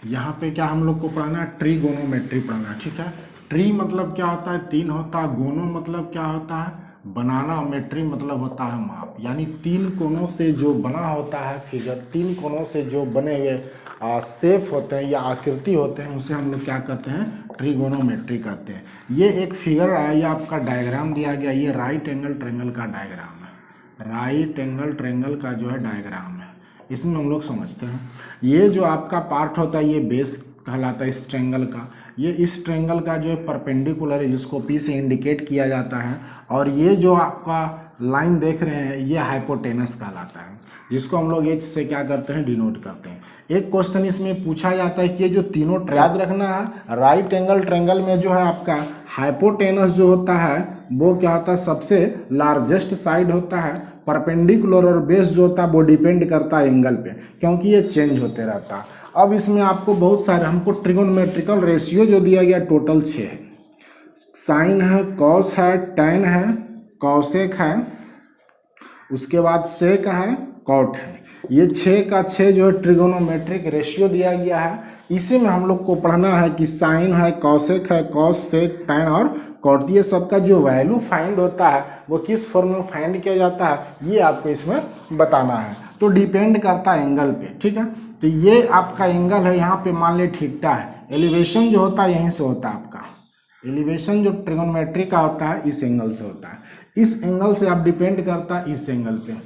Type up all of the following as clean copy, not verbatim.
यहाँ पे क्या हम लोग को पढ़ना है, ट्रीगोनोमेट्री पढ़ना है। ठीक है, ट्री मतलब क्या होता है, 3 होता है। गोनो मतलब क्या होता है, बनाना। मेट्री मतलब होता है माप, यानी 3 कोनों से जो बना होता है फिगर, 3 कोनों से जो बने हुए शेप होते हैं या आकृति होते हैं, उसे हम लोग क्या कहते हैं, ट्रीगोनोमेट्री कहते हैं। ये एक फिगर या आपका डायग्राम दिया गया, ये राइट एंगल ट्रायंगल का डायग्राम है। राइट एंगल ट्रायंगल का जो है डायग्राम है, इसमें हम लोग समझते हैं। ये जो आपका पार्ट होता है ये बेस कहलाता है इस ट्रायंगल का। ये इस ट्रायंगल का जो है परपेंडिकुलर है, जिसको पी से इंडिकेट किया जाता है। और ये जो आपका लाइन देख रहे हैं ये हाइपोटेनस कहलाता है, जिसको हम लोग एच से क्या करते हैं, डिनोट करते हैं। एक क्वेश्चन इसमें पूछा जाता है कि ये जो तीनों याद रखना है, राइट एंगल ट्रायंगल में जो है आपका हाइपोटेनस जो होता है वो क्या होता है, सबसे लार्जेस्ट साइड होता है। परपेंडिकुलर और बेस जो होता है वो डिपेंड करता है एंगल पे, क्योंकि ये चेंज होते रहता है। अब इसमें आपको बहुत सारे, हमको ट्रिगोनोमेट्रिकल रेशियो जो दिया गया टोटल 6 है। साइन है, कॉस है, टैन है, कॉसेक है, उसके बाद सेक है, कॉट है। ये 6 का 6 जो है ट्रिगोनोमेट्रिक रेशियो दिया गया है। इसी में हम लोग को पढ़ना है कि साइन है, कॉसेक है, कॉस, सेक, टैन और कॉट, ये सबका जो वैल्यू फाइंड होता है वो किस फॉर्म में फाइंड किया जाता है, ये आपको इसमें बताना है। तो डिपेंड करता है एंगल पे। ठीक है, तो ये आपका एंगल है, यहाँ पे मान ले थीटा है। एलिवेशन जो होता है यहीं से होता है आपका, एलिवेशन जो ट्रिगोनोमेट्री का होता है इस एंगल से होता है। इस एंगल से आप डिपेंड करता है इस एंगल पे।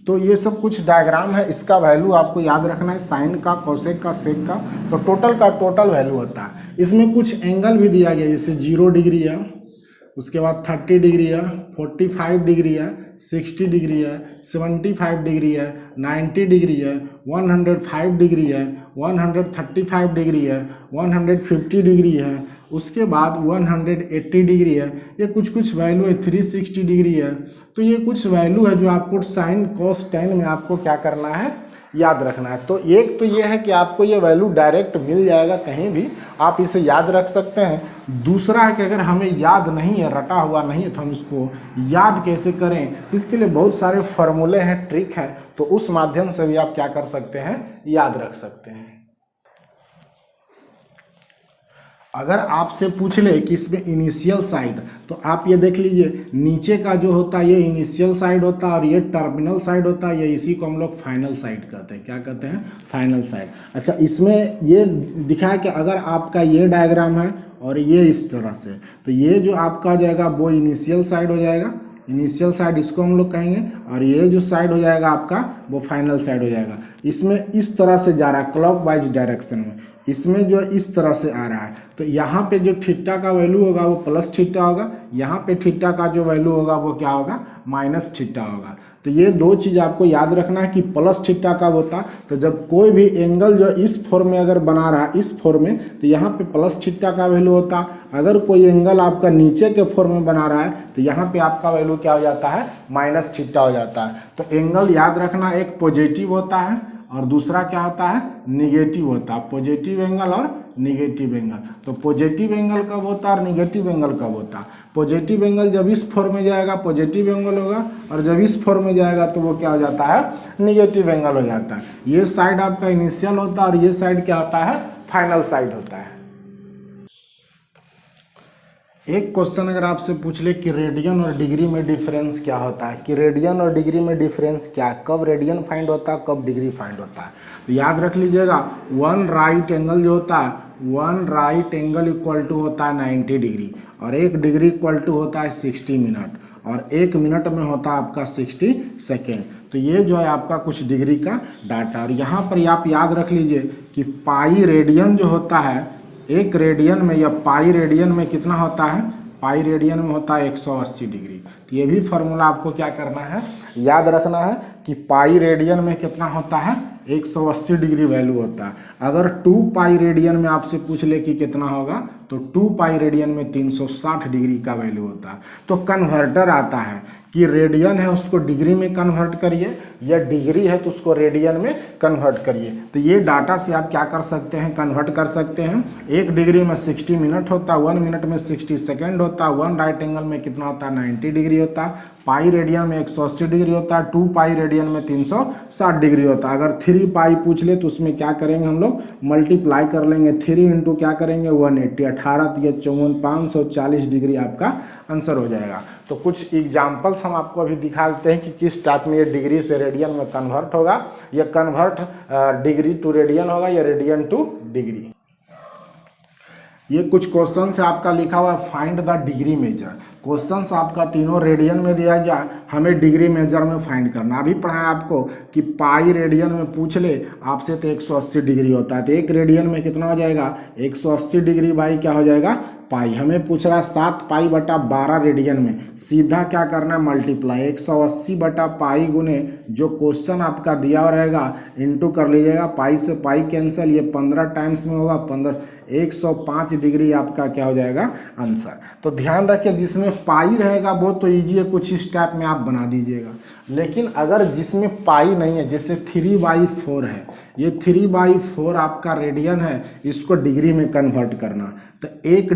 तो ये सब कुछ डायग्राम है, इसका वैल्यू आपको याद रखना है, साइन का, कोसेक का, सेक का। तो टोटल का टोटल वैल्यू होता है। इसमें कुछ एंगल भी दिया गया, जैसे 0 डिग्री है, उसके बाद 30 डिग्री है, 45 डिग्री है, 60 डिग्री है, 75 डिग्री है, 90 डिग्री है, 105 डिग्री है, 135 डिग्री है, 150 डिग्री है, उसके बाद 180 डिग्री है। ये कुछ कुछ वैल्यू है, 360 डिग्री है। तो ये कुछ वैल्यू है जो आपको साइन कॉस टैन में आपको क्या करना है, याद रखना है। तो एक तो ये है कि आपको ये वैल्यू डायरेक्ट मिल जाएगा, कहीं भी आप इसे याद रख सकते हैं। दूसरा है कि अगर हमें याद नहीं है, रटा हुआ नहीं है, तो हम इसको याद कैसे करें, इसके लिए बहुत सारे फॉर्मूले हैं, ट्रिक है, तो उस माध्यम से भी आप क्या कर सकते हैं, याद रख सकते हैं। अगर आपसे पूछ ले कि इसमें इनिशियल साइड, तो आप ये देख लीजिए, नीचे का जो होता है ये इनिशियल साइड होता है और ये टर्मिनल साइड होता है। ये इसी को हम लोग फाइनल साइड कहते हैं। क्या कहते हैं, फाइनल साइड। अच्छा, इसमें ये दिखा है कि अगर आपका ये डायग्राम है और ये इस तरह से, तो ये जो आपका हो जाएगा वो इनिशियल साइड हो जाएगा, इनिशियल साइड इसको हम लोग कहेंगे, और ये जो साइड हो जाएगा आपका वो फाइनल साइड हो जाएगा। इसमें इस तरह से जा रहा है क्लॉकवाइज डायरेक्शन में, इसमें जो इस तरह से आ रहा है। तो यहाँ पे जो थीटा का वैल्यू होगा वो प्लस थीटा होगा, यहाँ पे थीटा का जो वैल्यू होगा वो क्या होगा, माइनस थीटा होगा। तो ये दो चीज़ आपको याद रखना है कि प्लस थीटा कब होता, तो जब कोई भी एंगल जो इस फॉर्म में अगर बना रहा है, इस फॉर्म में, तो यहाँ पे प्लस थीटा का वैल्यू होता। अगर कोई एंगल आपका नीचे के फॉर्म में बना रहा है तो यहाँ पे आपका वैल्यू क्या हो जाता है, माइनस थीटा हो जाता है। तो एंगल याद रखना, एक पॉजिटिव होता है और दूसरा क्या होता है, निगेटिव होता है। पॉजिटिव एंगल और निगेटिव एंगल। तो पॉजिटिव एंगल कब होता है और निगेटिव एंगल कब होता है? पॉजिटिव एंगल जब इस फॉर्म में जाएगा पॉजिटिव एंगल होगा, और जब इस फॉर्म में जाएगा तो वो क्या हो जाता है, निगेटिव एंगल हो जाता है। ये साइड आपका इनिशियल होता है और ये साइड क्या होता है, फाइनल साइड होता है। एक क्वेश्चन अगर आपसे पूछ ले कि रेडियन और डिग्री में डिफरेंस क्या होता है, कि रेडियन और डिग्री में डिफरेंस क्या, कब रेडियन फाइंड होता है, कब डिग्री फाइंड होता है, तो याद रख लीजिएगा, वन राइट एंगल जो होता है, one right angle equal to होता है 90 डिग्री, और एक डिग्री इक्वल टू होता है 60 मिनट, और एक मिनट में होता है आपका 60 सेकेंड। तो ये जो है आपका कुछ डिग्री का डाटा। और यहाँ पर आप याद रख लीजिए कि पाई रेडियन जो होता है, एक रेडियन में या पाई रेडियन में कितना होता है, पाई रेडियन में होता है 180 डिग्री। तो ये भी फार्मूला आपको क्या करना है, याद रखना है कि पाई रेडियन में कितना होता है, 180 डिग्री वैल्यू होता है। अगर 2 पाई रेडियन में आपसे पूछ ले कि कितना होगा, तो 2 पाई रेडियन में 360 डिग्री का वैल्यू होता है। तो कन्वर्टर आता है कि रेडियन है उसको डिग्री में कन्वर्ट करिए, या डिग्री है तो उसको रेडियन में कन्वर्ट करिए। तो ये डाटा से आप क्या कर सकते हैं, कन्वर्ट कर सकते हैं। एक डिग्री में 60 मिनट होता है, 1 मिनट में 60 सेकेंड होता है, वन राइट एंगल में कितना होता है, 90 डिग्री होता है, पाई रेडियन में 180 डिग्री होता है, 2 पाई रेडियन में 360 डिग्री होता है। अगर 3 पाई पूछ ले तो उसमें क्या करेंगे हम लोग, मल्टीप्लाई कर लेंगे, 3 इंटू क्या करेंगे 180, 18 या 54, 540 डिग्री आपका आंसर हो जाएगा। तो कुछ एग्जाम्पल्स हम आपको अभी दिखा देते हैं कि किस टाइप में ये डिग्री से रेडियन में कन्वर्ट होगा, या कन्वर्ट डिग्री टू रेडियन होगा या रेडियन टू डिग्री। ये कुछ क्वेश्चन से आपका लिखा हुआ है find the degree measure. Questions आपका तीनों रेडियन में दिया गया, हमें डिग्री मेजर में फाइंड करना। अभी पढ़ा है आपको कि पाई रेडियन में पूछ ले आपसे तो 180 डिग्री होता है, तो एक रेडियन में कितना हो जाएगा 180 डिग्री बाई क्या हो जाएगा पाई। हमें पूछ रहा है 7 पाई बटा 12 रेडियन में, सीधा क्या करना है मल्टीप्लाई 180 बटा पाई गुने जो क्वेश्चन आपका दिया हुआ रहेगा इंटू कर लीजिएगा, पाई से पाई कैंसिल, ये 15 टाइम्स में होगा 15, 105 डिग्री आपका क्या हो जाएगा आंसर। तो ध्यान रखिए जिसमें पाई रहेगा वो तो ईजी है, कुछ इस टाइप में आप बना दीजिएगा। लेकिन अगर जिसमें पाई नहीं है, जैसे 3/4 है, ये 3/4 आपका रेडियन है, इसको डिग्री में कन्वर्ट करना, तो एक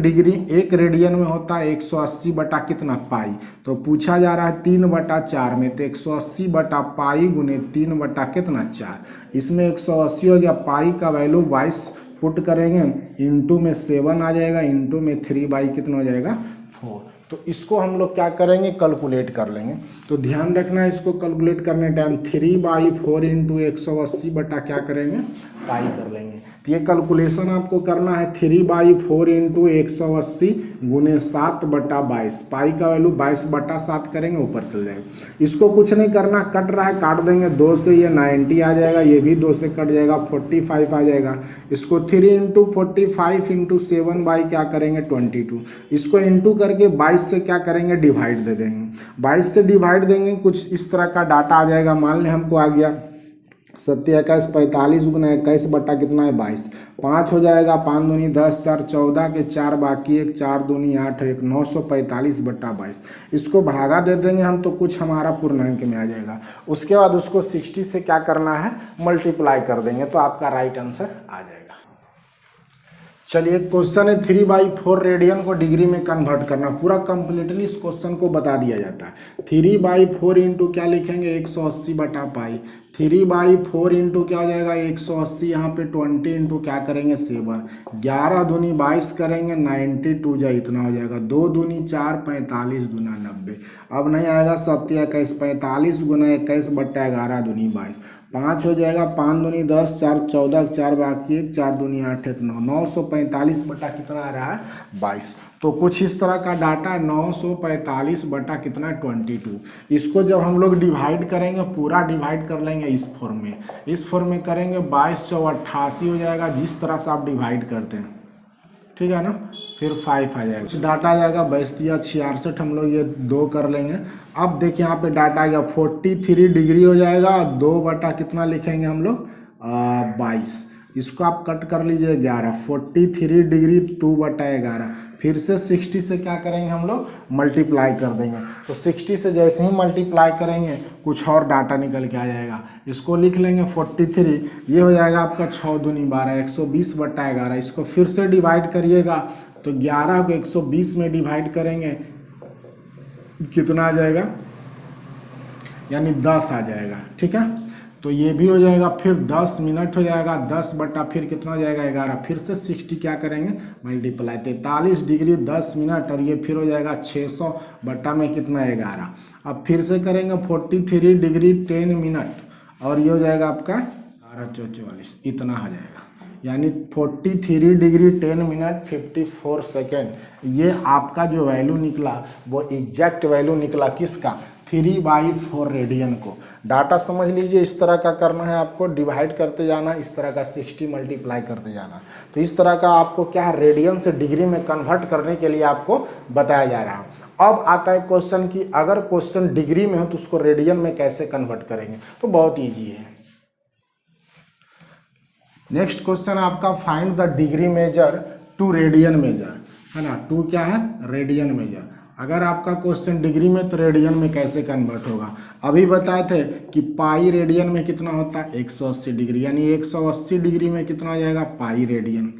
रेडियन में होता है 180 बटा कितना पाई। तो पूछा जा रहा है 3/4 में, तो 180 बटा पाई गुने 3 बटा कितना 4, इसमें 180 हो गया, पाई का वैल्यू 22 पुट करेंगे, इंटू में 7 आ जाएगा, इंटू में 3 बाई कितना हो जाएगा 4। तो इसको हम लोग क्या करेंगे कैलकुलेट कर लेंगे। तो ध्यान रखना है इसको कैलकुलेट करने टाइम 3/4 इंटू 180 बटा क्या करेंगे पाई कर लेंगे। तो ये कैलकुलेशन आपको करना है 3/4 इंटू 180 गुने 7 बटा 22, पाई का वैल्यू 22 बटा 7 करेंगे, ऊपर चल जाएगा। इसको कुछ नहीं करना, कट रहा है काट देंगे, 2 से ये 90 आ जाएगा, ये भी 2 से कट जाएगा, 45 आ जाएगा। इसको 3 इंटू 45 इंटू 7 बाई क्या करेंगे 22, इसको इंटू करके 22 से क्या करेंगे डिवाइड दे देंगे, 22 से डिवाइड देंगे, कुछ इस तरह का डाटा आ जाएगा। मान लें हमको आ गया 7 21 45 गुना 21 बटा कितना है 22, 5 हो जाएगा, 5 दूनी 10, 4 14 के 4 बाकी 1, 4 दूनी 8, 1 945 बटा 22। इसको भागा दे देंगे हम तो कुछ हमारा पूर्णांक में आ जाएगा। उसके बाद उसको 60 से क्या करना है मल्टीप्लाई कर देंगे, तो आपका राइट आंसर आ जाएगा। चलिए क्वेश्चन है 3/4 रेडियन को डिग्री में कन्वर्ट करना, पूरा कंप्लीटली इस क्वेश्चन को बता दिया जाता है। 3/4 इंटू क्या लिखेंगे 180 बटा पाई, 3/4 इंटू क्या हो जाएगा 180, यहाँ पे 20 इंटू क्या करेंगे 7, 11 दूनी 22 करेंगे 92 जा इतना हो जाएगा, 2 दूनी 4 45 दूना 90, अब नहीं आएगा 7 21 45 गुना 21 बट्टा 11 दूनी 22, 5 हो जाएगा, 5 दूनी 10, 4 14 4 बाकी 1, 4 दूनी 8 1 9, 945 बटा कितना आ रहा है 22। तो कुछ इस तरह का डाटा है 945 बटा कितना 22। इसको जब हम लोग डिवाइड करेंगे पूरा डिवाइड कर लेंगे इस फॉर्म में करेंगे 22 × 88 हो जाएगा, जिस तरह से आप डिवाइड करते हैं, ठीक है ना। फिर 5 आ जाएगा, कुछ डाटा आ जाएगा 22 या 66, हम लोग ये 2 कर लेंगे। अब देखिए यहाँ पे डाटा आ गया 43 डिग्री हो जाएगा, 2 बटा कितना लिखेंगे हम लोग 22, इसको आप कट कर लीजिए 11, 43 डिग्री 2 बटा 11, फिर से 60 से क्या करेंगे हम लोग मल्टीप्लाई कर देंगे। तो 60 से जैसे ही मल्टीप्लाई करेंगे कुछ और डाटा निकल के आ जाएगा, इसको लिख लेंगे 43, ये हो जाएगा आपका 6 दूनी 12, 120 बटा 11, इसको फिर से डिवाइड करिएगा, तो 11 को 120 में डिवाइड करेंगे कितना आ जाएगा, यानी 10 आ जाएगा, ठीक है। तो ये भी हो जाएगा, फिर 10 मिनट हो जाएगा, 10 बटा फिर कितना हो जाएगा 11, फिर से 60 क्या करेंगे मल्टीप्लाई, 43 डिग्री 10 मिनट, और ये फिर हो जाएगा 600 बटा में कितना 11, अब फिर से करेंगे 43 डिग्री 10 मिनट, और ये हो जाएगा आपका 1244, इतना हो जाएगा, यानी 43 डिग्री 10 मिनट 54 सेकेंड। ये आपका जो वैल्यू निकला वो एग्जैक्ट वैल्यू निकला किसका 3/4 रेडियन को। डाटा समझ लीजिए, इस तरह का करना है आपको, डिवाइड करते जाना, इस तरह का 60 मल्टीप्लाई करते जाना। तो इस तरह का आपको क्या है रेडियन से डिग्री में कन्वर्ट करने के लिए आपको बताया जा रहा है। अब आता है क्वेश्चन कि अगर क्वेश्चन डिग्री में हो तो उसको रेडियन में कैसे कन्वर्ट करेंगे, तो बहुत ईजी है। नेक्स्ट क्वेश्चन आपका find the degree measure to radian measure, है ना। टू क्या है रेडियन मेजर। अगर आपका क्वेश्चन डिग्री में तो रेडियन में कैसे कन्वर्ट होगा। अभी बताए थे कि पाई रेडियन में कितना होता है 180 डिग्री, यानी 180 डिग्री में कितना हो जाएगा पाई रेडियन,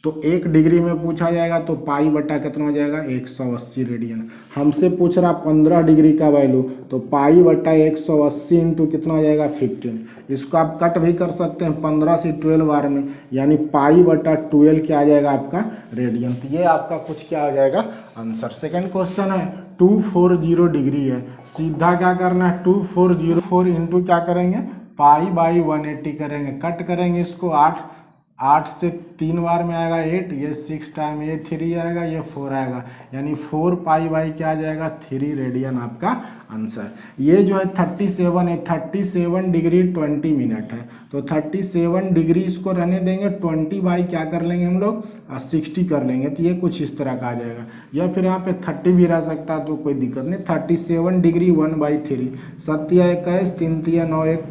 तो 1 डिग्री में पूछा जाएगा तो पाई बटा कितना हो जाएगा 180 रेडियन। हमसे पूछ रहा 15 डिग्री का वैल्यू, तो पाई बटा 180 इंटू कितना हो जाएगा 15। इसको आप कट भी कर सकते हैं 15 से 12 बार में, यानी पाई बटा 12 क्या आ जाएगा आपका रेडियन। तो ये आपका कुछ क्या हो जाएगा आंसर। सेकेंड क्वेश्चन है 240 डिग्री है, सीधा क्या करना है 2404 इंटू क्या करेंगे पाई बाई 180 करेंगे, कट करेंगे इसको 8 से 3 बार में आएगा 8, ये 6 टाइम ये 3 आएगा, ये 4 आएगा, यानी 4 पाई बाई क्या आ जाएगा 3 रेडियन आपका आंसर। ये जो है 37 है, 37 डिग्री 20 मिनट है, तो 37 डिग्री इसको रहने देंगे, 20 बाई क्या कर लेंगे हम लोग 60 कर लेंगे, तो ये कुछ इस तरह का आ जाएगा। या फिर यहाँ पे 30 भी रह सकता है तो कोई दिक्कत नहीं। 37 डिग्री 1/3, 7 या 21, 3 या 9, 1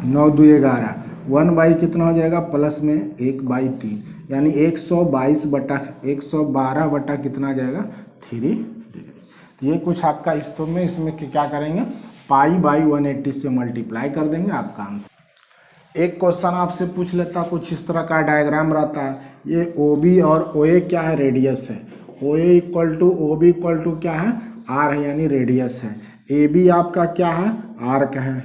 9 2 11, 1 बाई कितना हो जाएगा प्लस में 1/3, यानी 122 बटा 112 बटा कितना आ जाएगा 3 डिग्री। ये कुछ आपका इस तो में इसमें क्या करेंगे पाई बाई 180 से मल्टीप्लाई कर देंगे, आपका आंसर। एक क्वेश्चन आपसे पूछ लेता, कुछ इस तरह का डायग्राम रहता है, ये OB और OA क्या है रेडियस है, OA equal to OB equal to क्या है R है, यानी रेडियस है। AB आपका क्या है आर्क है,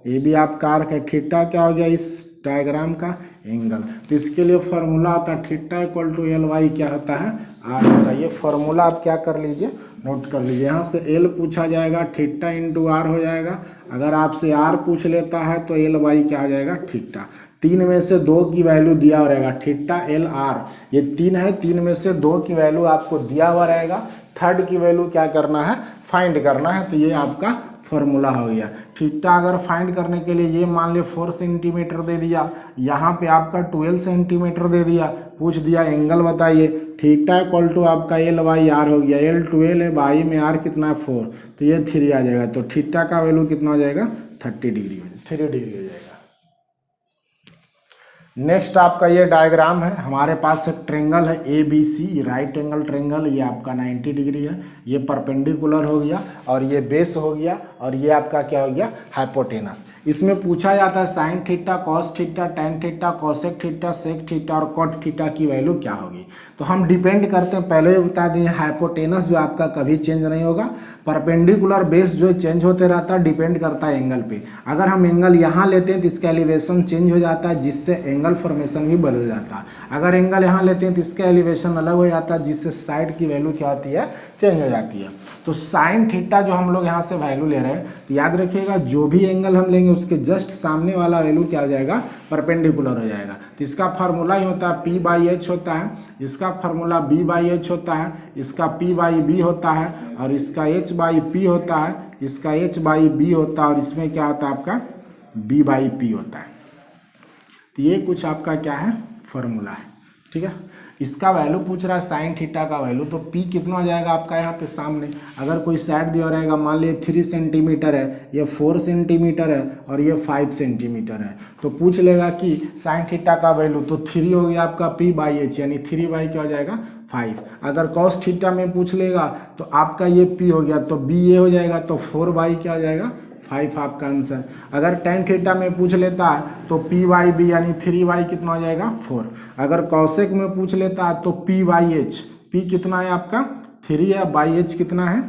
AB आपका आर्क है। थीटा क्या हो गया इस डायग्राम का एंगल, तो इसके लिए फॉर्मूला आता है थीटा इक्वल टू LY क्या होता है R होता है। ये फॉर्मूला आप क्या कर लीजिए नोट कर लीजिए। यहाँ से L पूछा जाएगा थीटा इंटू R हो जाएगा, अगर आपसे R पूछ लेता है तो LY क्या हो जाएगा थीटा। 3 में से 2 की वैल्यू दिया हुआ रहेगा, थीटा LR ये 3 है, 3 में से 2 की वैल्यू आपको दिया हुआ रहेगा, थर्ड की वैल्यू क्या करना है फाइंड करना है, तो ये आपका फॉर्मूला हो गया। थीटा अगर फाइंड करने के लिए ये मान ले 4 सेंटीमीटर दे दिया, यहाँ पे आपका 12 सेंटीमीटर दे दिया, पूछ दिया एंगल बताइए, थीटा इक्वल टू आपका LYR हो गया, L 12 है, बाई में R कितना है 4, तो ये 3 आ जाएगा, तो थीटा का वैल्यू कितना हो जाएगा 30 डिग्री, 3 डिग्री हो जाएगा। नेक्स्ट आपका ये डायग्राम है, हमारे पास एक ट्रेंगल है ABC राइट एंगल ट्रेंगल, ये आपका 90 डिग्री है, ये परपेंडिकुलर हो गया और ये बेस हो गया और ये आपका क्या हो गया हाइपोटेनस। इसमें पूछा जाता है sine theta cos theta tan theta cosec theta sec theta और कॉट थीटा की वैल्यू क्या होगी। तो हम डिपेंड करते हैं, पहले भी बता दें हाइपोटेनस जो आपका कभी चेंज नहीं होगा, परपेंडिकुलर बेस जो चेंज होते रहता है, डिपेंड करता है एंगल पे। अगर हम एंगल यहाँ लेते हैं तो इसका एलिवेशन चेंज हो जाता है, जिससे एंगल फॉर्मेशन भी बदल जाता है। अगर एंगल यहाँ लेते हैं तो इसका एलिवेशन अलग हो जाता है, जिससे साइड की वैल्यू क्या होती है चेंज हो जाती है। तो साइन थीटा जो हम लोग यहाँ से वैल्यू ले रहे हैं, तो याद रखिएगा जो भी एंगल हम लेंगे उसके जस्ट सामने वाला वैल्यू क्या हो जाएगा परपेंडिकुलर हो जाएगा। तो इसका फार्मूला ही होता है P/H होता है, इसका फार्मूला B/H होता है, इसका P/B होता है और इसका H/P होता है, इसका H/B होता है और इसमें क्या होता है आपका B/P होता है। तो ये कुछ आपका क्या है फॉर्मूला है, ठीक है। इसका वैल्यू पूछ रहा है साइन थीटा का वैल्यू, तो P कितना हो जाएगा आपका यहाँ पे सामने, अगर कोई साइड दिया रहेगा, मान लीजिए 3 सेंटीमीटर है, ये 4 सेंटीमीटर है और ये 5 सेंटीमीटर है, तो पूछ लेगा कि साइन थीटा का वैल्यू, तो 3 हो गया आपका P/H, यानी 3 बाई क्या हो जाएगा 5। अगर कॉस थीटा में पूछ लेगा तो आपका ये P हो गया, तो B ये हो जाएगा, तो 4 बाई क्या हो जाएगा 5 आपका आंसर। अगर टेन थीटा में पूछ लेता है तो P/B यानी 3 बाई कितना हो जाएगा 4। अगर कॉसेक में पूछ लेता है तो P/H, P कितना है आपका 3 है, बाई H कितना है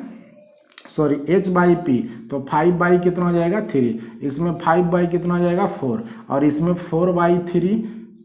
सॉरी H/P, तो 5 बाई कितना हो जाएगा 3, इसमें 5 बाई कितना हो जाएगा 4 और इसमें 4/3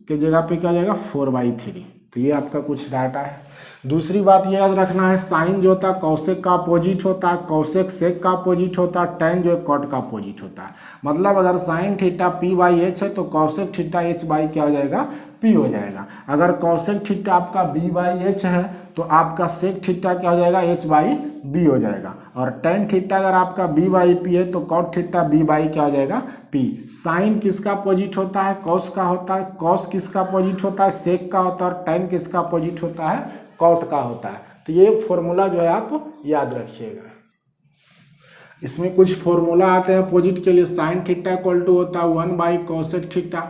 के जगह पे क्या हो जाएगा 4/3। तो ये आपका कुछ डाटा है। दूसरी बात ये याद रखना है, साइन जो होता है कॉसेक का अपोजिट होता है, कॉसेक सेक का अपोजिट होता है, टेन जो है कॉट का अपोजिट होता है। मतलब अगर साइन थीटा P/H है तो कॉसेक थीटा H बाई क्या हो जाएगा P हो जाएगा। अगर कॉसेक थीटा आपका B/H है तो आपका सेक थीटा क्या हो जाएगा H/B हो जाएगा। और टेन थीटा अगर आपका B/P है तो कॉट थीटा B बाई क्या हो जाएगा P। साइन किसका अपोजिट होता है कॉस का होता है, कॉस किसका अपोजिट होता है सेक का होता है और टेन किसका अपोजिट होता है कॉट का होता है। तो ये फॉर्मूला जो है आप याद रखिएगा। इसमें कुछ फॉर्मूला आते हैं अपोजिट के लिए, साइन थीटा इक्वल टू होता है 1/कोसेक थीटा,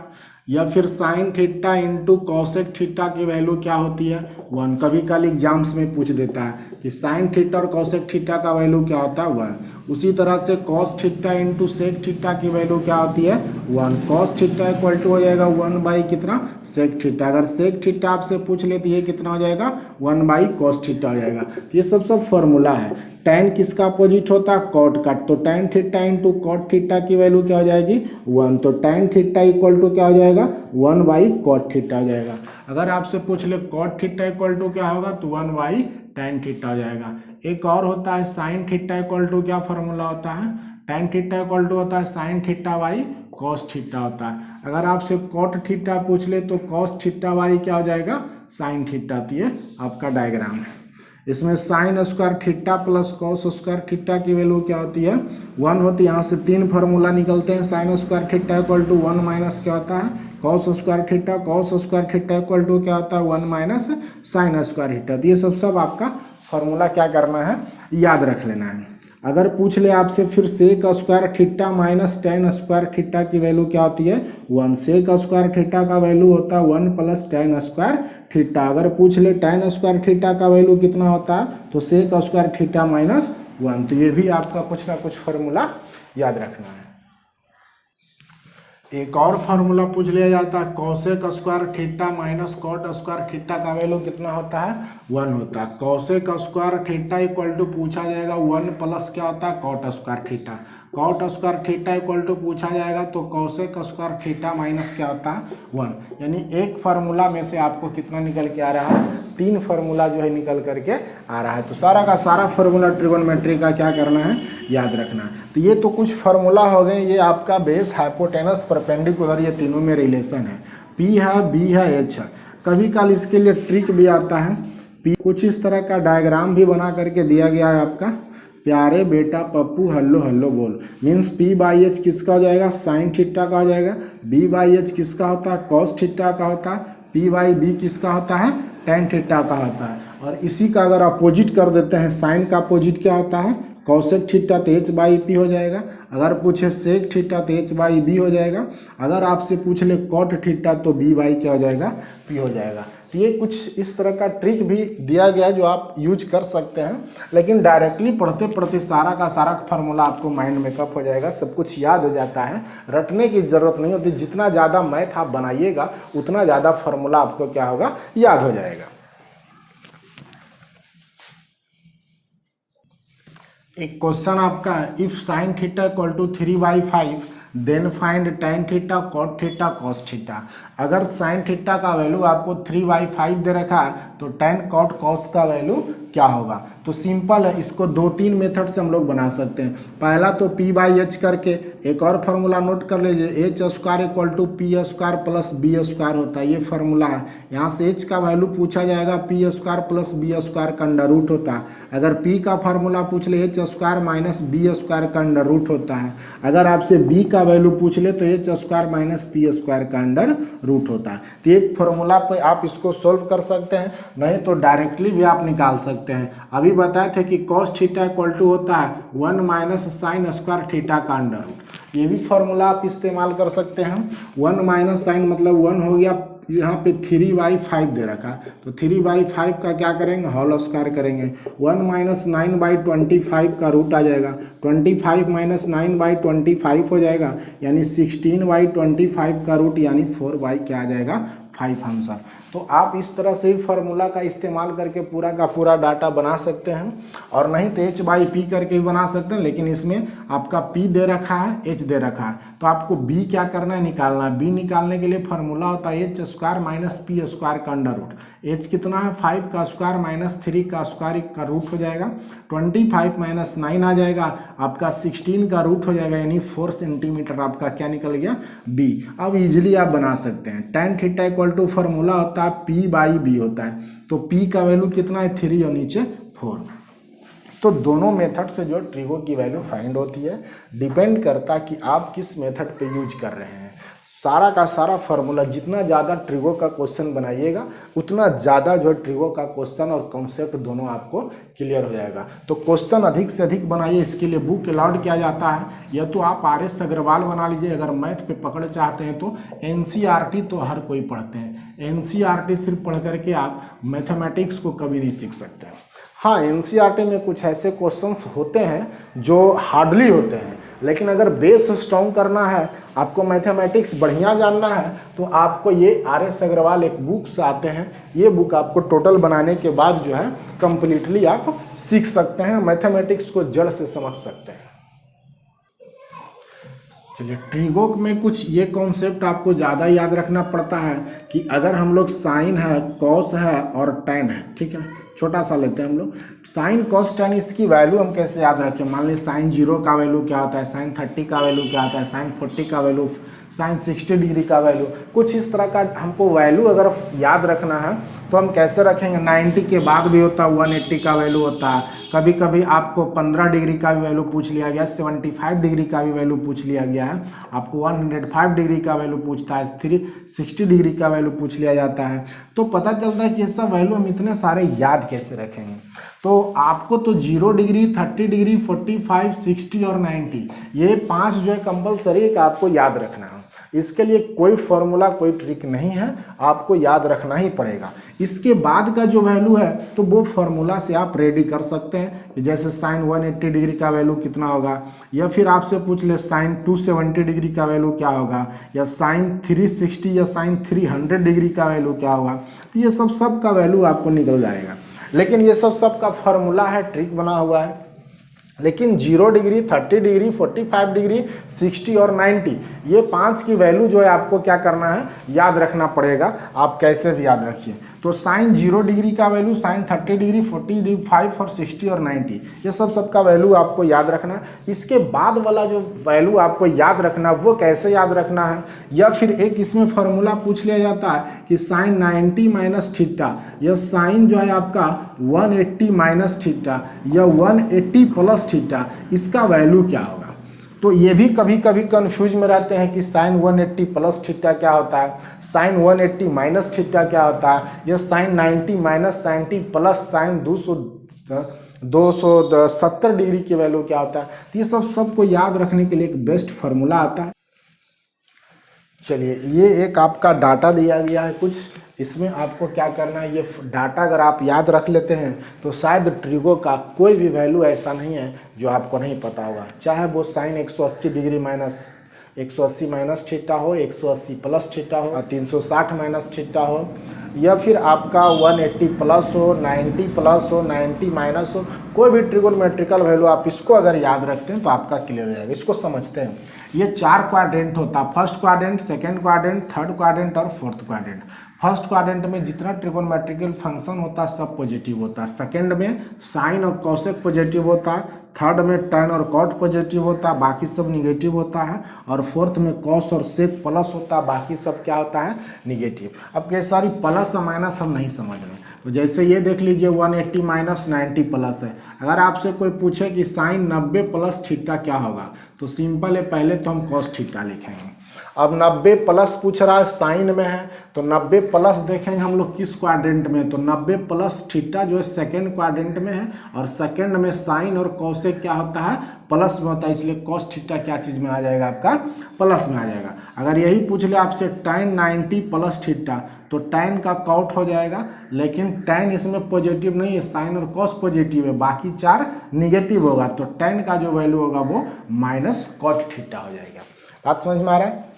या फिर sine theta into cosec theta की वैल्यू क्या होती है 1। कभी कल एग्जाम्स में पूछ देता है कि साइन थीटा और कॉसेक थीटा का वैल्यू क्या होता है 1। उसी तरह से cos theta into sec theta की वैल्यू क्या होती है 1। कॉस थीटा इक्वल टू हो जाएगा 1 बाई कितना सेक थीटा। अगर सेक थीटा आपसे पूछ लेती है कितना हो जाएगा 1 बाई कॉस थीटा हो जाएगा। ये सब फॉर्मूला है। tan किसका अपोजिट होता है कॉट का, तो tan theta into cot theta की वैल्यू क्या हो जाएगी 1। तो tan थीटा इक्वल टू क्या हो जाएगा 1 बाई कॉट थीटा हो जाएगा। अगर आपसे पूछ ले कॉट थीटा इक्वल टू क्या होगा तो 1 बाई tan थीटा हो जाएगा। एक और होता है साइन थीटा इक्वल टू क्या फॉर्मूला होता है tan थीटा इक्वल टू होता है sine theta by cos theta होता है। अगर आपसे कॉट थीटा पूछ ले तो कॉस थीटा बाई क्या हो जाएगा साइन थीटा। तो ये आपका डायग्राम है। इसमें sign square theta plus cos square theta की वैल्यू क्या होती है 1 होती है। यहाँ से 3 फार्मूला निकलते हैं। Sine square theta equal to 1 minus क्या होता है cos square theta. Cos square theta equal to क्या होता है 1 माइनस साइन स्क्वायर थीटा। तो ये सब आपका फार्मूला क्या करना है याद रख लेना है। अगर पूछ ले आपसे फिर sec square theta minus tan square theta की वैल्यू क्या होती है 1। सेक स्क्वायर थीटा का वैल्यू होता है 1 प्लस टेन स्क्वायर थीटा। अगर पूछ ले टेन स्क्वायर थीटा का वैल्यू कितना होता है तो सेक स्क्वायर थीटा माइनस 1। तो ये भी आपका कुछ ना कुछ फार्मूला याद रखना है। एक और फार्मूला पूछ लिया जाता है cosec square theta minus cot square theta का वैल्यू कितना होता है 1 होता है। Cosec square theta equal to पूछा जाएगा 1 प्लस क्या होता है cot square theta. Cot square theta equal to पूछा जाएगा तो कॉसेक स्क्वायर थीटा माइनस क्या होता है 1। यानी एक फार्मूला में से आपको कितना निकल के आ रहा है 3 फार्मूला जो है निकल करके आ रहा है। तो सारा का सारा फार्मूला ट्रिगोनोमेट्री का क्या करना है याद रखना है। तो ये तो कुछ फार्मूला हो गए। ये आपका बेस हाइपोटेनस परपेंडिकुलर ये तीनों में रिलेशन है। पी है बी है एच है। कभी काल इसके लिए ट्रिक भी आता है। पी कुछ इस तरह का डायग्राम भी बना करके दिया गया है आपका प्यारे बेटा पप्पू हल्लो हल्लो बोल। मीन्स पी बाई एच किसका हो जाएगा साइन थीटा का हो जाएगा। बी बाई एच किसका होता है कॉस थीटा का होता है। पी बाई बी किसका होता है टेन थीटा का होता है। और इसी का अगर अपोजिट कर देते हैं साइन का अपोजिट क्या होता है कॉसेक थीटा तो एच बाई पी हो जाएगा। अगर पूछे सेक थीटा तो एच बाई बी हो जाएगा। अगर आपसे पूछ ले कॉट थीटा तो बी बाई क्या हो जाएगा पी हो जाएगा। तो ये कुछ इस तरह का ट्रिक भी दिया गया जो आप यूज कर सकते हैं। लेकिन डायरेक्टली पढ़ते पढ़ते सारा का सारा फार्मूला आपको माइंड में कप हो जाएगा, सब कुछ याद हो जाता है, रटने की ज़रूरत नहीं होती। जितना ज़्यादा मैथ आप बनाइएगा उतना ज़्यादा फार्मूला आपको क्या होगा याद हो जाएगा। एक क्वेश्चन आपका if sine theta equal to 3/5 then find tan theta cot theta cos theta. अगर साइन थीटा का वैल्यू आपको 3/5 दे रखा है तो tan कॉट कॉस का वैल्यू क्या होगा। तो सिंपल है, इसको 2-3 मेथड से हम लोग बना सकते हैं। पहला तो p बाई एच करके एक और फार्मूला नोट कर लीजिए, H square equal to P square plus B square होता है। ये फार्मूला है। यहाँ से h का वैल्यू पूछा जाएगा P square plus B square का अंडर रूट होता है। अगर p का फार्मूला पूछ ले H square minus B square का अंडर रूट होता है। अगर आपसे b का वैल्यू पूछ ले तो H square minus P square का अंडर रूट होता है। तो एक फार्मूला पे आप इसको सोल्व कर सकते हैं, नहीं तो डायरेक्टली भी आप निकाल सकते हैं। अभी बताए थे कि कॉस थीटा इक्वल टू होता है 1 माइनस साइन स्क्वायर थीटा का अंडर रूट। ये भी फार्मूला आप इस्तेमाल कर सकते हैं। 1 माइनस साइन मतलब 1 हो गया, यहाँ पे 3/5 दे रखा, तो 3/5 का क्या करेंगे होल स्क्वायर करेंगे। 1 माइनस 9/25 का रूट आ जाएगा, 25 माइनस 9/25 हो जाएगा, यानी 16/25 का रूट यानी 4 क्या आ जाएगा 5 आंसर। तो आप इस तरह से ही फार्मूला का इस्तेमाल करके पूरा का पूरा डाटा बना सकते हैं, और नहीं तो एच बाई पी करके भी बना सकते हैं। लेकिन इसमें आपका पी दे रखा है, एच दे रखा है, तो आपको बी क्या करना है निकालना है। बी निकालने के लिए फार्मूला होता है H square minus P square का अंडर रूट। एच कितना है 5 का स्क्वायर माइनस 3 का स्क्वायर का रूट हो जाएगा, 25 माइनस 9 आ जाएगा, आपका 16 का रूट हो जाएगा, यानी 4 सेंटीमीटर आपका क्या निकल गया बी। अब इजिली आप बना सकते हैं। tan theta equal to formula होता है पी बाई बी होता है, तो पी का वैल्यू कितना है 3 और नीचे 4। तो दोनों मेथड से जो ट्रिगो की वैल्यू फाइंड होती है, डिपेंड करता है कि आप किस मेथड पे यूज कर रहे हैं। सारा का सारा फार्मूला, जितना ज़्यादा ट्रिगो का क्वेश्चन बनाइएगा उतना ज़्यादा जो ट्रिगो का क्वेश्चन और कॉन्सेप्ट दोनों आपको क्लियर हो जाएगा। तो क्वेश्चन अधिक से अधिक बनाइए, इसके लिए बुक अलाउड किया जाता है। या तो आप RS अग्रवाल बना लीजिए, अगर मैथ पे पकड़ चाहते हैं तो NCERT तो हर कोई पढ़ते हैं। NCERT सिर्फ पढ़ करके आप मैथमेटिक्स को कभी नहीं सीख सकते हैं। हाँ, एनसीईआरटी में कुछ ऐसे क्वेश्चंस होते हैं जो हार्डली होते हैं, लेकिन अगर बेस स्ट्रॉन्ग करना है, आपको मैथमेटिक्स बढ़िया जानना है, तो आपको ये आर.एस. अग्रवाल एक बुक से आते हैं, ये बुक आपको टोटल बनाने के बाद जो है कंप्लीटली आप सीख सकते हैं, मैथमेटिक्स को जड़ से समझ सकते हैं। चलिए, ट्रिगो में कुछ ये कॉन्सेप्ट आपको ज़्यादा याद रखना पड़ता है कि अगर हम लोग साइन है, कॉस है और टैन है, ठीक है, छोटा सा लेते हैं हम लोग साइन कॉस टैन, इसकी वैल्यू हम कैसे याद रखें। मान लीजिए साइन 0 का वैल्यू क्या होता है, साइन 30 का वैल्यू क्या होता है, साइन 40 का वैल्यू, साइन 60 डिग्री का वैल्यू, कुछ इस तरह का हमको वैल्यू अगर याद रखना है तो हम कैसे रखेंगे। 90 के बाद भी होता है 180 का वैल्यू होता है, कभी कभी आपको 15 डिग्री का भी वैल्यू पूछ लिया गया, 75 डिग्री का भी वैल्यू पूछ लिया गया है, आपको 105 डिग्री का वैल्यू पूछता है, 360 डिग्री का वैल्यू पूछ लिया जाता है। तो पता चलता है कि ये सब वैल्यू हम इतने सारे याद कैसे रखेंगे। तो आपको तो 0 डिग्री, 30 डिग्री, 45, 60 और 90 ये 5 जो है कंपलसरी है कि आपको याद रखना है। इसके लिए कोई फॉर्मूला, कोई ट्रिक नहीं है, आपको याद रखना ही पड़ेगा। इसके बाद का जो वैल्यू है तो वो फॉर्मूला से आप रेडी कर सकते हैं कि जैसे साइन 180 डिग्री का वैल्यू कितना होगा, या फिर आपसे पूछ ले साइन 270 डिग्री का वैल्यू क्या होगा, या साइन 360 या साइन 300 डिग्री का वैल्यू क्या होगा। तो ये सब का वैल्यू आपको निकल जाएगा, लेकिन ये सब का फॉर्मूला है, ट्रिक बना हुआ है। लेकिन 0 डिग्री, 30 डिग्री, 45 डिग्री, 60 और 90 ये 5 की वैल्यू जो है आपको क्या करना है, याद रखना पड़ेगा। आप कैसे भी याद रखिए। तो साइन 0 डिग्री का वैल्यू, साइन 30 डिग्री, 45 और 60 और 90 ये सब का वैल्यू आपको याद रखना है। इसके बाद वाला जो वैल्यू आपको याद रखना वो कैसे याद रखना है, या फिर एक इसमें फॉर्मूला पूछ लिया जाता है कि साइन 90 माइनस थीटा, या साइन जो है आपका 180 माइनस थीटा, या 180 प्लस थीटा, इसका वैल्यू क्या होगा। तो ये भी कभी कभी कंफ्यूज में रहते हैं कि साइन 180 प्लस थीटा क्या होता है, साइन 180 माइनस थीटा क्या होता है, या sine 90 minus 90 plus sine 270 degree की वैल्यू क्या होता है। तो ये सबको याद रखने के लिए एक बेस्ट फार्मूला आता है। चलिए, ये एक आपका डाटा दिया गया है कुछ, इसमें आपको क्या करना है, ये डाटा अगर आप याद रख लेते हैं तो शायद ट्रिगो का कोई भी वैल्यू ऐसा नहीं है जो आपको नहीं पता होगा, चाहे वो sine 180 degree minus 180 minus theta हो, 180 प्लस थीटा हो, 360 माइनस थीटा हो, या फिर आपका 180 प्लस हो, 90 प्लस हो, 90 माइनस हो, कोई भी ट्रिगोनोमेट्रिकल वैल्यू आप इसको अगर याद रखते हैं तो आपका क्लियर हो जाएगा। इसको समझते हैं। ये 4 क्वाड्रेंट होता है, first quadrant, second quadrant, third quadrant और फोर्थ क्वाड्रेंट। फर्स्ट क्वाड्रेंट में जितना ट्रिगोनोमेट्रिकल फंक्शन होता है सब पॉजिटिव होता है, सेकंड में साइन और कॉसेक पॉजिटिव होता है, थर्ड में टैन और कॉट पॉजिटिव होता है, बाकी सब निगेटिव होता है, और फोर्थ में कॉस और सेक प्लस होता है, बाकी सब क्या होता है, निगेटिव। अब कई सारी प्लस और माइनस हम नहीं समझ रहे, तो जैसे ये देख लीजिए 180 माइनस 90 प्लस है। अगर आपसे कोई पूछे कि साइन 90 प्लस थीटा क्या होगा, तो सिंपल है, पहले तो हम कॉस थीटा लिखेंगे। अब 90 प्लस पूछ रहा है, साइन में है, तो 90 प्लस देखेंगे हम लोग किस क्वाड्रेंट में, तो 90 प्लस थीटा जो है सेकेंड क्वाड्रेंट में है, और सेकेंड में साइन और कॉसेक क्या होता है, प्लस में होता है, इसलिए कॉस थीटा क्या चीज़ में आ जाएगा, आपका प्लस में आ जाएगा। अगर यही पूछ ले आपसे टैन 90 प्लस थीटा, तो टैन का कॉट हो जाएगा, लेकिन टैन इसमें पॉजिटिव नहीं है, साइन और कॉस पॉजिटिव है, बाकी 4 निगेटिव होगा, तो टैन का जो वैल्यू होगा वो माइनस कॉट थीटा हो जाएगा। बात समझ में आ रहा है।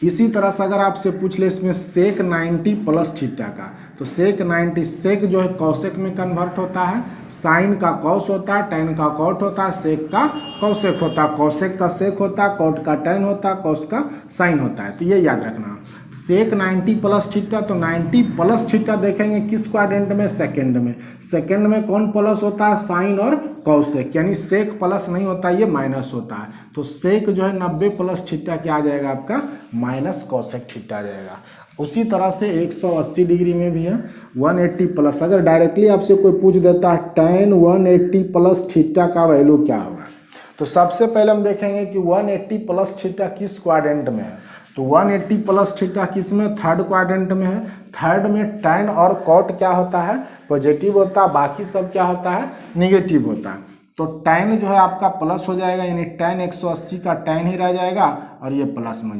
इसी तरह से अगर आपसे पूछ ले इसमें सेक 90 प्लस थीटा का, तो सेक 90, सेक जो है कॉसेक में कन्वर्ट होता है, साइन का कॉस होता है, टैन का कॉट होता है, सेक का कॉसेक होता है, कॉसेक का सेक होता है, कॉट का टैन होता है, कॉस का साइन होता है। तो ये याद रखना, सेक 90 प्लस थीटा, तो 90 प्लस थीटा देखेंगे किस क्वाड्रेंट में, सेकंड में। सेकंड में कौन प्लस होता है, साइन और कॉसेक, यानी सेक प्लस नहीं होता, ये माइनस होता है, तो सेक जो है 90 प्लस थीटा क्या आ जाएगा, आपका माइनस कॉसेक थीटा आ जाएगा। उसी तरह से 180 डिग्री में भी है 180 प्लस। अगर डायरेक्टली आपसे कोई पूछ देता है टैन 180 प्लस थीटा का वैल्यू क्या होगा, तो सबसे पहले हम देखेंगे कि 180 प्लस थीटा किस क्वाड्रेंट में है, तो 180 प्लस थीटा किस में, थर्ड क्वाड्रेंट में है। थर्ड में टैन और कॉट क्या होता है, पॉजिटिव होता है, बाकी सब क्या होता है, निगेटिव होता है। तो टैन जो है आपका प्लस हो जाएगा, यानी टैन 180 का टैन ही रह जाएगा और ये प्लस में